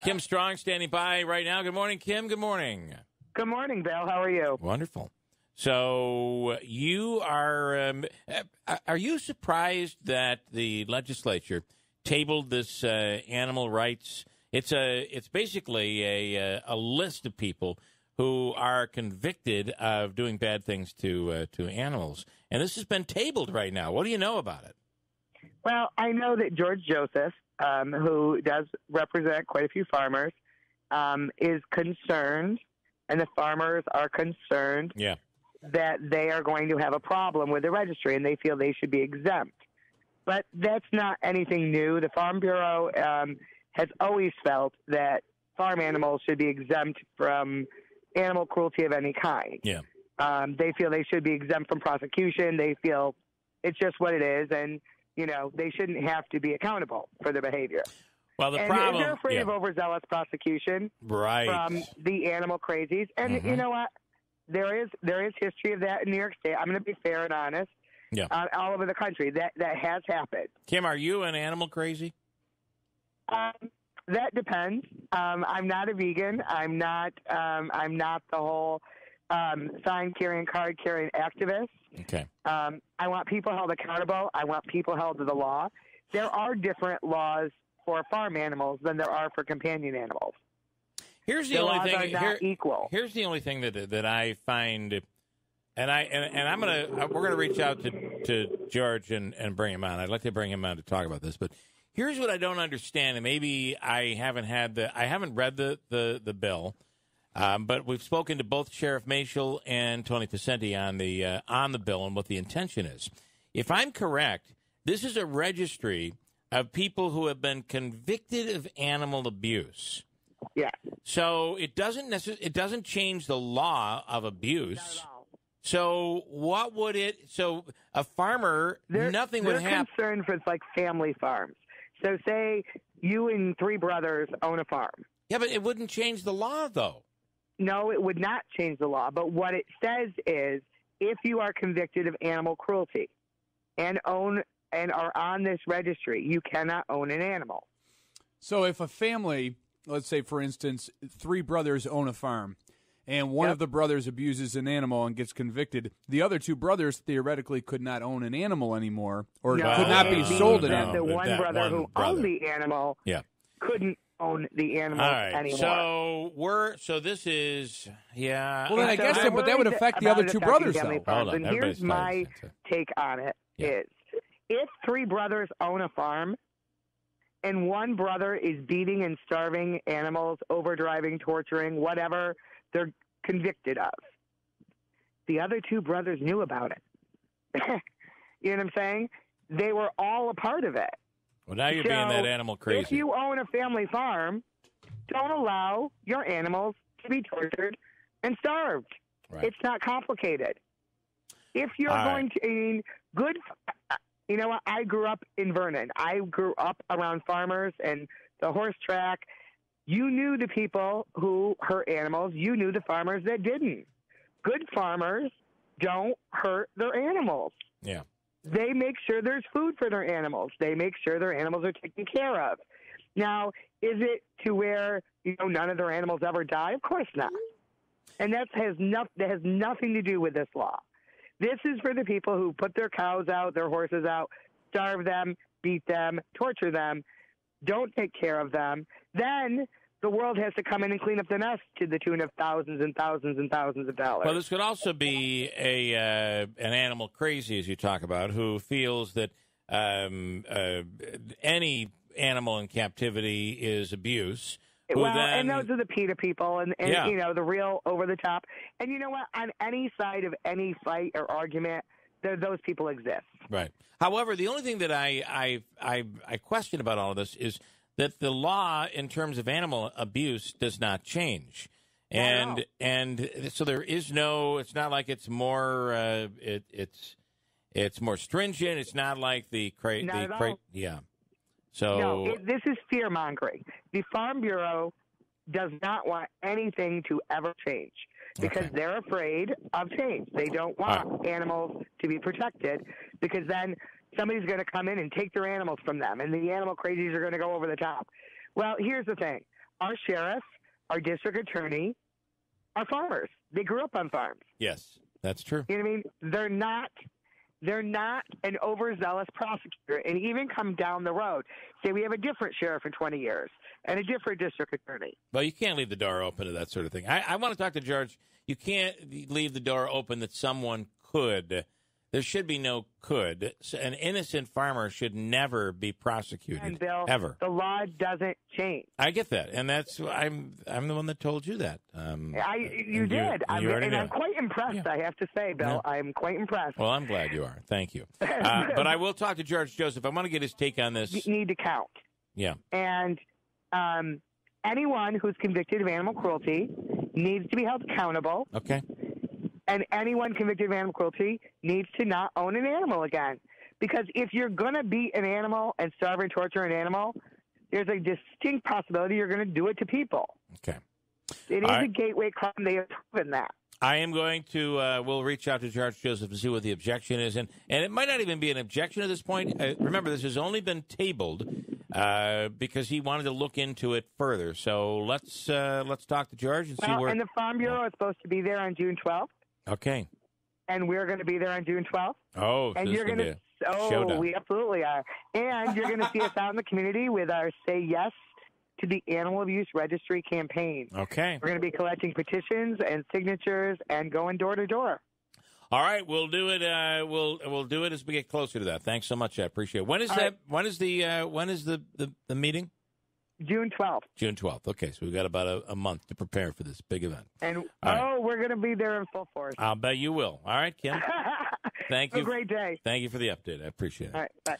Kim Strong standing by right now. Good morning, Kim. Good morning. Good morning, Bill. How are you? Wonderful. So you are you surprised that the legislature tabled this animal rights? It's basically a list of people who are convicted of doing bad things to animals, and this has been tabled right now. What do you know about it? Well, I know that George Joseph, who does represent quite a few farmers, is concerned, and the farmers are concerned that they are going to have a problem with the registry, and they feel they should be exempt. But that's not anything new. The Farm Bureau has always felt that farm animals should be exempt from animal cruelty of any kind. Yeah. They feel they should be exempt from prosecution. They feel it's just what it is, and they shouldn't have to be accountable for their behavior. Well, the problem, they're afraid of overzealous prosecution from the animal crazies. And you know what? There is history of that in New York State. I'm going to be fair and honest. Yeah. All over the country, that has happened. Kim, are you an animal crazy? That depends. I'm not a vegan. I'm not the whole sign carrying, card carrying activist. Okay. I want people held accountable. I want people held to the law. There are different laws for farm animals than there are for companion animals. Here's the only thing. Are not equal. Here's the only thing that I find, and we're gonna reach out to George and bring him on. I'd like to bring him on to talk about this, but here's what I don't understand, and maybe I haven't read the bill. But we've spoken to both Sheriff Mashel and Tony Picenti on the bill and what the intention is. If I'm correct, this is a registry of people who have been convicted of animal abuse. Yeah. So it doesn't change the law of abuse. Not at all. So what would it? So a farmer, nothing would happen. They're concerned for like family farms. So say you and three brothers own a farm. Yeah, but it wouldn't change the law, though. No, it would not change the law. But what it says is if you are convicted of animal cruelty and are on this registry, you cannot own an animal. So if a family, let's say, for instance, three brothers own a farm, and one of the brothers abuses an animal and gets convicted, the other two brothers theoretically could not own an animal anymore or could not be sold an animal. The one brother who owned the animal couldn't own the animal anymore. So this is, Well, then I guess but that would affect the other two brothers, though. Hold on. And here's my take on it is if three brothers own a farm and one brother is beating and starving animals, overdriving, torturing, whatever they're convicted of, the other two brothers knew about it. You know what I'm saying? They were all a part of it. Well, now you're being that animal crazy. If you own a family farm, don't allow your animals to be tortured and starved. Right. It's not complicated. If you're going to you know what? I grew up in Vernon. I grew up around farmers and the horse track. You knew the people who hurt animals. You knew the farmers that didn't. Good farmers don't hurt their animals. Yeah. They make sure there's food for their animals. They make sure their animals are taken care of. Now, is it to where none of their animals ever die? Of course not. And that has nothing to do with this law. This is for the people who put their cows out, their horses out, starve them, beat them, torture them, don't take care of them. Then the world has to come in and clean up the mess to the tune of thousands and thousands and thousands of dollars. Well, this could also be an animal crazy, as you talk about, who feels that any animal in captivity is abuse. And those are the PETA people and the real over-the-top. And you know what? On any side of any fight or argument, those people exist. Right. However, the only thing that I question about all of this is that the law in terms of animal abuse does not change. And so there is it's not like it's more it's more stringent. It's not like yeah. So this is fear-mongering. The Farm Bureau does not want anything to ever change because they're afraid of change. They don't want animals to be protected because then somebody's going to come in and take their animals from them, and the animal crazies are going to go over the top. Well, here's the thing. our sheriff, our district attorney are farmers. They grew up on farms. Yes, that's true. You know what I mean? They're not an overzealous prosecutor. And even come down the road, say we have a different sheriff in 20 years and a different district attorney. Well, you can't leave the door open to that sort of thing. I want to talk to George. You can't leave the door open that someone could. There should be no could. An innocent farmer should never be prosecuted. And Bill, ever. The law doesn't change. I get that, and that's I'm the one that told you that. You did, I'm quite impressed. Yeah. I have to say, Bill, Yeah. I'm quite impressed. Well, I'm glad you are. Thank you. But I will talk to George Joseph. I want to get his take on this. You need to count. Yeah. And anyone who's convicted of animal cruelty needs to be held accountable. Okay. And anyone convicted of animal cruelty needs to not own an animal again. Because if you're going to beat an animal and starve and torture an animal, there's a distinct possibility you're going to do it to people. Okay. It is a gateway crime. They have proven that. I am going to, we'll reach out to George Joseph and see what the objection is. And it might not even be an objection at this point. Remember, this has only been tabled because he wanted to look into it further. So let's talk to George and see where. And the Farm Bureau is supposed to be there on June 12th. Okay. And we're going to be there on June 12th. Oh, and so you're going to. Oh, we absolutely are. And you're going to see us out in the community with our Say Yes to the Animal Abuse Registry campaign. Okay. We're going to be collecting petitions and signatures and going door to door. All right, we'll do it. We'll do it as we get closer to that. Thanks so much. I appreciate it. When is that? When is the meeting? June 12th. June 12th. Okay, so we've got about a month to prepare for this big event. And right. We're going to be there in full force. I'll bet you will. All right, Kim. Thank you. Have a great day. Thank you for the update. I appreciate it. All right, bye.